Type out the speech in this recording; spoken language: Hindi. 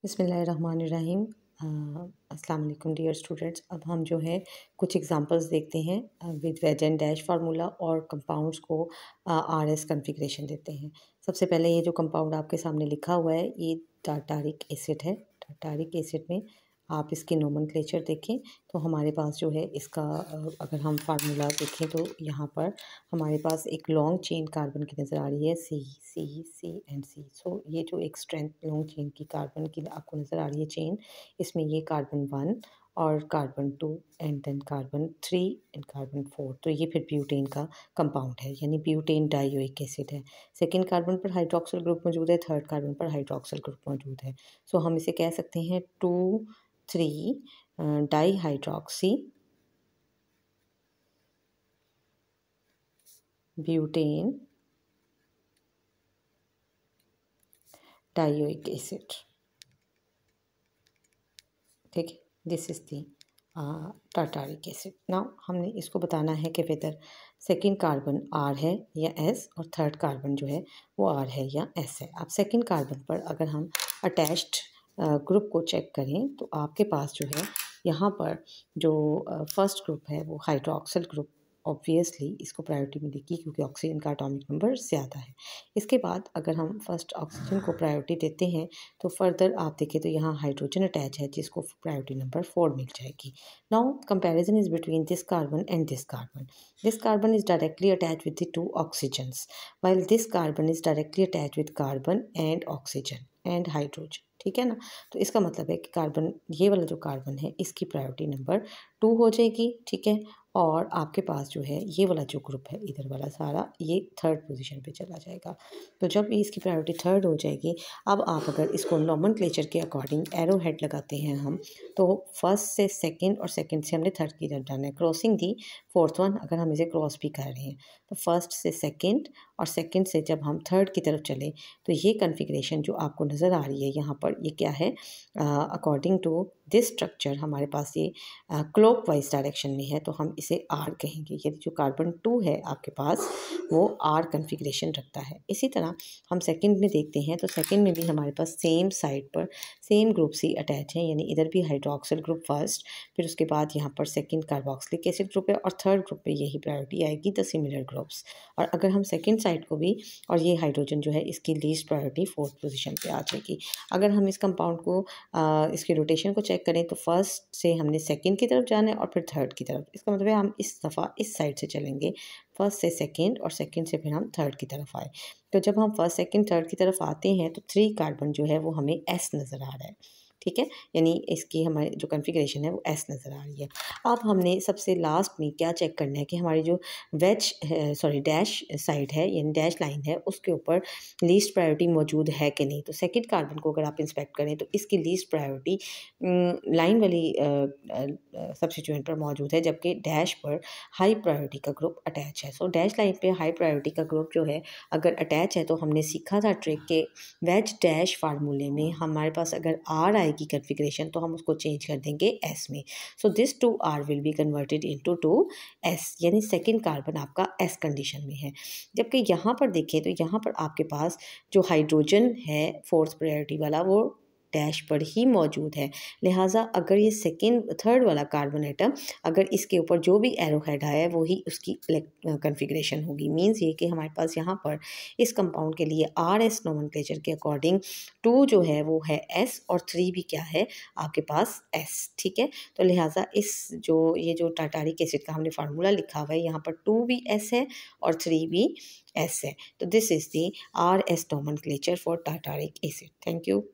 बिस्मिल्लाहिर्रहमानिर्रहीम। अस्सलाम वालेकुम डियर स्टूडेंट्स। अब हम जो है कुछ एग्जांपल्स देखते हैं with wedge and dash formula और कंपाउंड्स को आरएस कॉन्फ़िगरेशन देते हैं। सबसे पहले ये जो कंपाउंड आपके सामने लिखा हुआ है ये टार्टारिक एसिड है। टार्टारिक एसिड में आप इसकी नोमेनक्लेचर देखें तो हमारे पास जो है इसका अगर हम फार्मूला देखें तो यहाँ पर हमारे पास एक लॉन्ग चेन कार्बन की नज़र आ रही है, सी सी सी एंड सी। सो ये जो एक स्ट्रेंथ लॉन्ग चेन की कार्बन की आपको नज़र आ रही है चेन, इसमें ये कार्बन 1 और carbon 2 and then carbon 3 and carbon 4। तो ये फिर ब्यूटेन का कंपाउंड है, यानी ब्यूटेन डाइओइक एसिड है। सेकेंड कार्बन पर हाइड्रोक्सिल ग्रुप मौजूद है, थर्ड कार्बन पर हाइड्रोक्सिल ग्रुप मौजूद है। सो हम इसे कह सकते हैं 2,3 डाईहाइड्रोक्सी ब्यूटेन डाइओइक एसिड। ठीक है, this is the tartaric acid. Now हमने इसको बताना है कि वेदर सेकेंड कार्बन आर है या एस और थर्ड कार्बन जो है वो आर है या एस है। अब सेकेंड कार्बन पर अगर हम अटैच्ड ग्रुप को चेक करें तो आपके पास जो है यहाँ पर जो फर्स्ट ग्रुप है वो हाइड्रोक्सिल ग्रुप ऑब्वियसली इसको प्रायोरिटी मिलेगी क्योंकि ऑक्सीजन का एटॉमिक नंबर ज़्यादा है। इसके बाद अगर हम फर्स्ट ऑक्सीजन को प्रायोरिटी देते हैं तो फर्दर आप देखें तो यहाँ हाइड्रोजन अटैच है जिसको प्रायोरिटी नंबर 4 मिल जाएगी। Now comparison is between this carbon and this carbon. This carbon is directly attach with the 2 oxygens while this carbon is directly attach with carbon and oxygen and hydrogen. ठीक है ना। तो इसका मतलब है कि कार्बन, ये वाला जो कार्बन है इसकी प्रायोरिटी नंबर 2 हो जाएगी। ठीक है, और आपके पास जो है ये वाला जो ग्रुप है इधर वाला सारा ये थर्ड पोजीशन पे चला जाएगा। तो जब इसकी प्रायोरिटी थर्ड हो जाएगी, अब आप अगर इसको नोमेनक्लेचर के अकॉर्डिंग एरो हेड लगाते हैं हम, तो फर्स्ट से सेकंड और सेकंड से हमने थर्ड की तरफ जाना है, क्रॉसिंग दी फोर्थ वन अगर हम इसे क्रॉस भी कर रहे हैं तो फर्स्ट से सेकंड और सेकंड से जब हम थर्ड की तरफ चले तो ये कन्फिग्रेशन जो आपको नज़र आ रही है यहाँ पर ये क्या है, अकॉर्डिंग टू दिस स्ट्रक्चर हमारे पास ये क्लॉकवाइज डायरेक्शन में है तो हम इसे आर कहेंगे। यदि जो कार्बन 2 है आपके पास वो आर कन्फिग्रेशन रखता है। इसी तरह हम सेकंड में देखते हैं तो सेकंड में भी हमारे पास सेम साइड पर सेम ग्रुप सी अटैच है, यानी इधर भी हाइड्रोक्सिल ग्रुप फर्स्ट, फिर उसके बाद यहाँ पर सेकंड कार्बोक्सिलिक एसिड ग्रुप है और थर्ड ग्रुप पे यही प्रायोरिटी आएगी द सिमिलर ग्रुप्स। और अगर हम सेकंड साइड को भी, और ये हाइड्रोजन जो है इसकी लीस्ट प्रायोरिटी फोर्थ पोजीशन पे आ जाएगी। अगर हम इस कंपाउंड को इसके रोटेशन को चेक करें तो फर्स्ट से हमने सेकंड की तरफ जाना है और फिर थर्ड की तरफ। इसका मतलब है हम इस दफ़ा इस साइड से चलेंगे, फर्स्ट से सेकंड और सेकंड से फिर हम थर्ड की तरफ आए। तो जब हम फर्स्ट सेकंड थर्ड की तरफ आते हैं तो 3 कार्बन जो है वो हमें एस नज़र आ रहा है। ठीक है, यानी इसकी हमारी जो कॉन्फ़िगरेशन है वो एस नज़र आ रही है। अब हमने सबसे लास्ट में क्या चेक करना है कि हमारी जो डैश साइड है यानी डैश लाइन है उसके ऊपर लीस्ट प्रायोरिटी मौजूद है कि नहीं। तो सेकंड कार्बन को अगर आप इंस्पेक्ट करें तो इसकी लीस्ट प्रायोरिटी लाइन वाली सब्स्टिट्यूएंट पर मौजूद है, जबकि डैश पर हाई प्रायोरिटी का ग्रुप अटैच है। सो डैश लाइन पे हाई प्रायोरिटी का ग्रुप जो है अगर अटैच है तो हमने सीखा था ट्रिक के वेज डैश फार्मूले में हमारे पास अगर आर आएगी कन्फिग्रेशन तो हम उसको चेंज कर देंगे एस में। So this 2R will be converted into 2S, यानी सेकेंड कार्बन आपका एस कंडीशन में है। जबकि यहाँ पर देखें तो यहाँ पर आपके पास जो हाइड्रोजन है फोर्थ प्रायोरिटी वाला वो डैश पर ही मौजूद है। लिहाजा अगर ये सेकेंड थर्ड वाला कार्बन एटम अगर इसके ऊपर जो भी एरो हेड आया है वही उसकी कन्फिग्रेशन होगी। मीन्स ये कि हमारे पास यहाँ पर इस कंपाउंड के लिए RS नोमेनक्लेचर के अकॉर्डिंग 2 जो है वो है S और 3 भी क्या है आपके पास S। ठीक है, तो लिहाजा ये जो टार्टारिक एसिड का हमने फार्मूला लिखा हुआ है यहाँ पर 2 भी S है और 3 भी S है। तो this is the RS nomenclature for tartaric acid. Thank you.